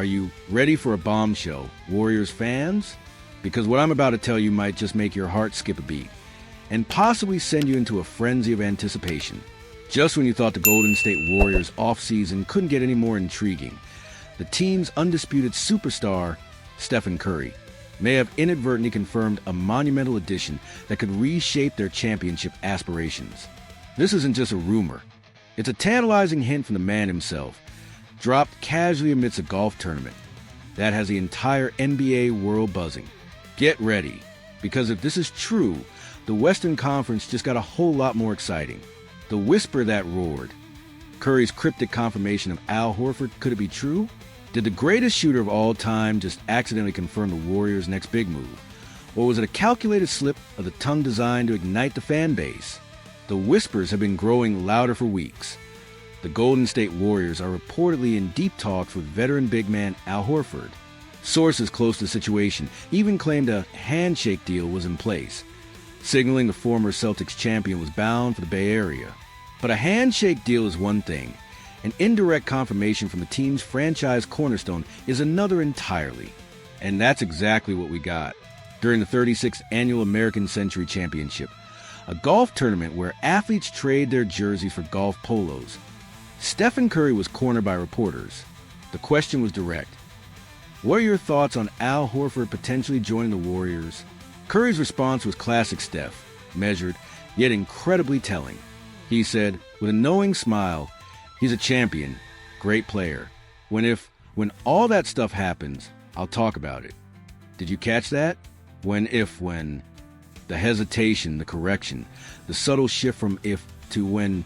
Are you ready for a bombshell, Warriors fans? Because what I'm about to tell you might just make your heart skip a beat and possibly send you into a frenzy of anticipation. Just when you thought the Golden State Warriors offseason couldn't get any more intriguing, the team's undisputed superstar, Stephen Curry, may have inadvertently confirmed a monumental addition that could reshape their championship aspirations. This isn't just a rumor. It's a tantalizing hint from the man himself, dropped casually amidst a golf tournament that has the entire NBA world buzzing. Get ready, because if this is true, the Western Conference just got a whole lot more exciting. The whisper that roared. Curry's cryptic confirmation of Al Horford, could it be true? Did the greatest shooter of all time just accidentally confirm the Warriors' next big move? Or was it a calculated slip of the tongue designed to ignite the fan base? The whispers have been growing louder for weeks. The Golden State Warriors are reportedly in deep talks with veteran big man Al Horford. Sources close to the situation even claimed a handshake deal was in place, signaling the former Celtics champion was bound for the Bay Area. But a handshake deal is one thing. An indirect confirmation from the team's franchise cornerstone is another entirely. And that's exactly what we got during the 36th Annual American Century Championship, a golf tournament where athletes trade their jerseys for golf polos. Stephen Curry was cornered by reporters. The question was direct. What are your thoughts on Al Horford potentially joining the Warriors? Curry's response was classic Steph, measured, yet incredibly telling. He said, with a knowing smile, he's a champion, great player. When all that stuff happens, I'll talk about it. Did you catch that? When. The hesitation, the correction, the subtle shift from if to when,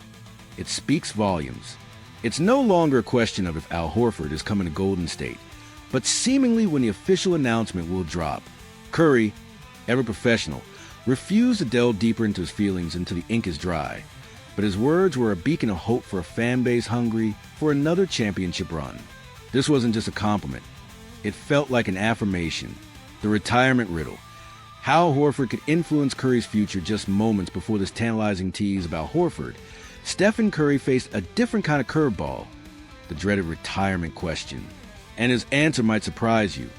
it speaks volumes. It's no longer a question of if Al Horford is coming to Golden State, but seemingly when the official announcement will drop. Curry, ever professional, refused to delve deeper into his feelings until the ink is dry. But his words were a beacon of hope for a fan base hungry for another championship run. This wasn't just a compliment. It felt like an affirmation. The retirement riddle. How Horford could influence Curry's future just moments before this tantalizing tease about Horford. Stephen Curry faced a different kind of curveball, the dreaded retirement question. And his answer might surprise you,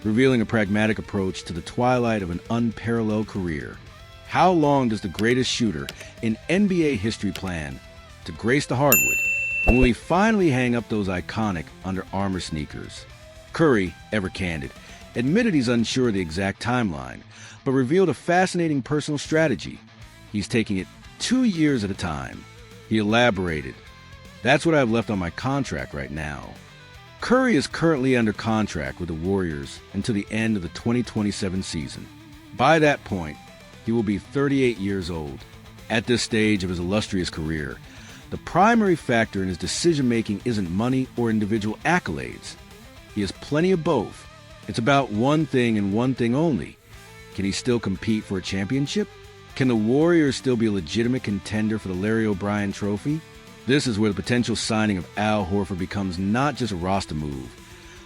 revealing a pragmatic approach to the twilight of an unparalleled career. How long does the greatest shooter in NBA history plan to grace the hardwood? And will he finally hang up those iconic Under Armour sneakers? Curry, ever candid, admitted he's unsure of the exact timeline, but revealed a fascinating personal strategy. He's taking it 2 years at a time. He elaborated, "That's what I've left on my contract right now." Curry is currently under contract with the Warriors until the end of the 2027 season. By that point, he will be 38 years old. At this stage of his illustrious career, the primary factor in his decision-making isn't money or individual accolades. He has plenty of both. It's about one thing and one thing only. Can he still compete for a championship? Can the Warriors still be a legitimate contender for the Larry O'Brien Trophy? This is where the potential signing of Al Horford becomes not just a roster move,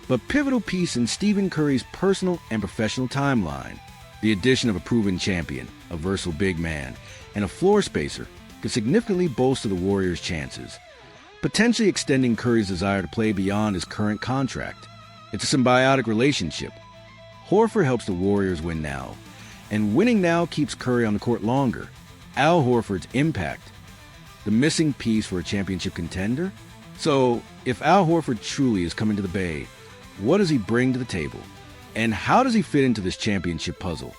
but a pivotal piece in Stephen Curry's personal and professional timeline. The addition of a proven champion, a versatile big man, and a floor spacer could significantly bolster the Warriors' chances, potentially extending Curry's desire to play beyond his current contract. It's a symbiotic relationship. Horford helps the Warriors win now, and winning now keeps Curry on the court longer. Al Horford's impact, the missing piece for a championship contender? So, if Al Horford truly is coming to the Bay, what does he bring to the table? And how does he fit into this championship puzzle,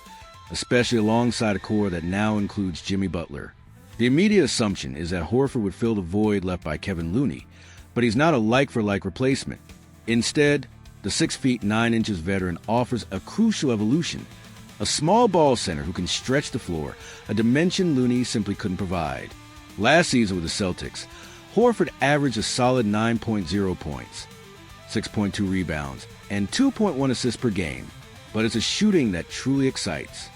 especially alongside a core that now includes Jimmy Butler? The immediate assumption is that Horford would fill the void left by Kevin Looney, but he's not a like-for-like replacement. Instead, the 6 feet 9 inches veteran offers a crucial evolution, a small ball center who can stretch the floor, a dimension Looney simply couldn't provide. Last season with the Celtics, Horford averaged a solid 9.0 points, 6.2 rebounds, and 2.1 assists per game. But it's a shooting that truly excites.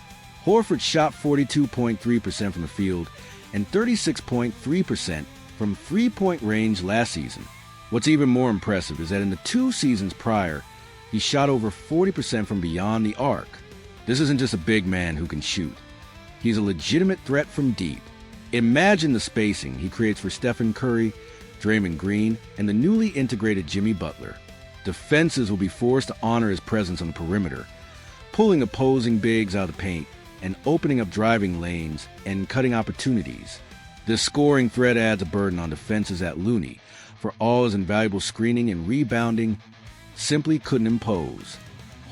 Horford shot 42.3% from the field and 36.3% from three-point range last season. What's even more impressive is that in the 2 seasons prior, he shot over 40% from beyond the arc. This isn't just a big man who can shoot. He's a legitimate threat from deep. Imagine the spacing he creates for Stephen Curry, Draymond Green, and the newly integrated Jimmy Butler. Defenses will be forced to honor his presence on the perimeter, pulling opposing bigs out of the paint and opening up driving lanes and cutting opportunities. This scoring threat adds a burden on defenses that Looney, for all his invaluable screening and rebounding, simply couldn't impose.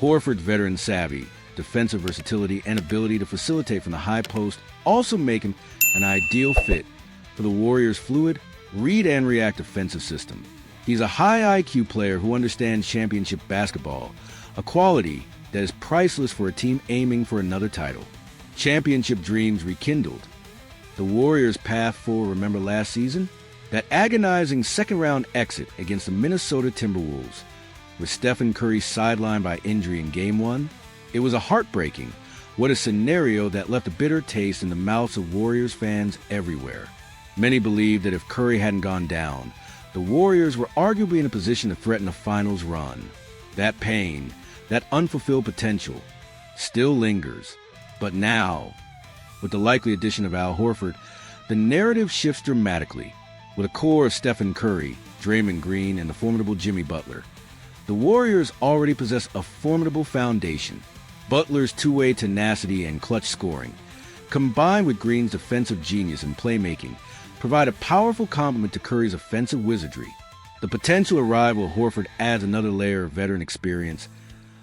Horford's veteran savvy, defensive versatility, and ability to facilitate from the high post also make him an ideal fit for the Warriors' fluid, read and react defensive system. He's a high IQ player who understands championship basketball, a quality that is priceless for a team aiming for another title. Championship dreams rekindled. The Warriors' path forward, remember last season? That agonizing second-round exit against the Minnesota Timberwolves, with Stephen Curry sidelined by injury in Game 1? It was a heartbreaking, what a scenario that left a bitter taste in the mouths of Warriors fans everywhere. Many believed that if Curry hadn't gone down, the Warriors were arguably in a position to threaten a finals run. That pain, that unfulfilled potential, still lingers. But now, with the likely addition of Al Horford, the narrative shifts dramatically. With a core of Stephen Curry, Draymond Green, and the formidable Jimmy Butler, the Warriors already possess a formidable foundation. Butler's two-way tenacity and clutch scoring, combined with Green's defensive genius and playmaking, provide a powerful complement to Curry's offensive wizardry. The potential arrival of Horford adds another layer of veteran experience,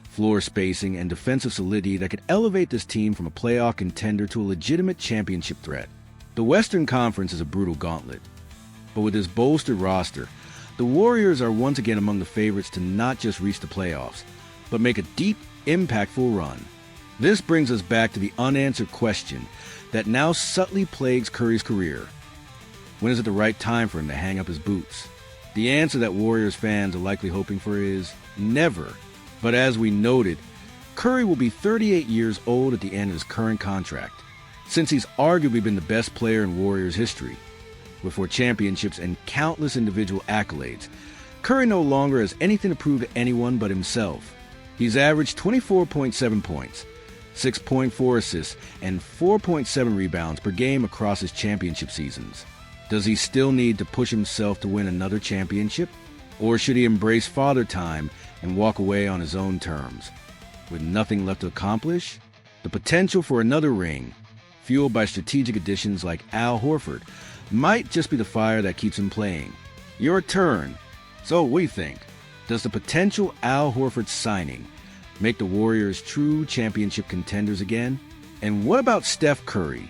floor spacing, and defensive solidity that could elevate this team from a playoff contender to a legitimate championship threat. The Western Conference is a brutal gauntlet, but with this bolstered roster, the Warriors are once again among the favorites to not just reach the playoffs, but make a deep, impactful run. This brings us back to the unanswered question that now subtly plagues Curry's career. When is it the right time for him to hang up his boots? The answer that Warriors fans are likely hoping for is never. But as we noted, Curry will be 38 years old at the end of his current contract. Since he's arguably been the best player in Warriors history, with 4 championships and countless individual accolades, Curry no longer has anything to prove to anyone but himself. He's averaged 24.7 points, 6.4 assists, and 4.7 rebounds per game across his championship seasons. Does he still need to push himself to win another championship? Or should he embrace father time and walk away on his own terms? With nothing left to accomplish? The potential for another ring, fueled by strategic additions like Al Horford, might just be the fire that keeps him playing. Your turn. So what do you think? Does the potential Al Horford signing make the Warriors true championship contenders again? And what about Steph Curry?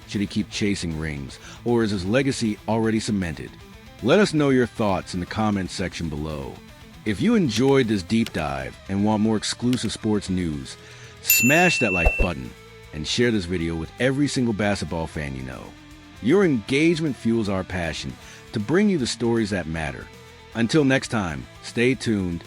Should he keep chasing rings, or is his legacy already cemented? Let us know your thoughts in the comments section below. If you enjoyed this deep dive and want more exclusive sports news, smash that like button and share this video with every single basketball fan you know. Your engagement fuels our passion to bring you the stories that matter. Until next time, stay tuned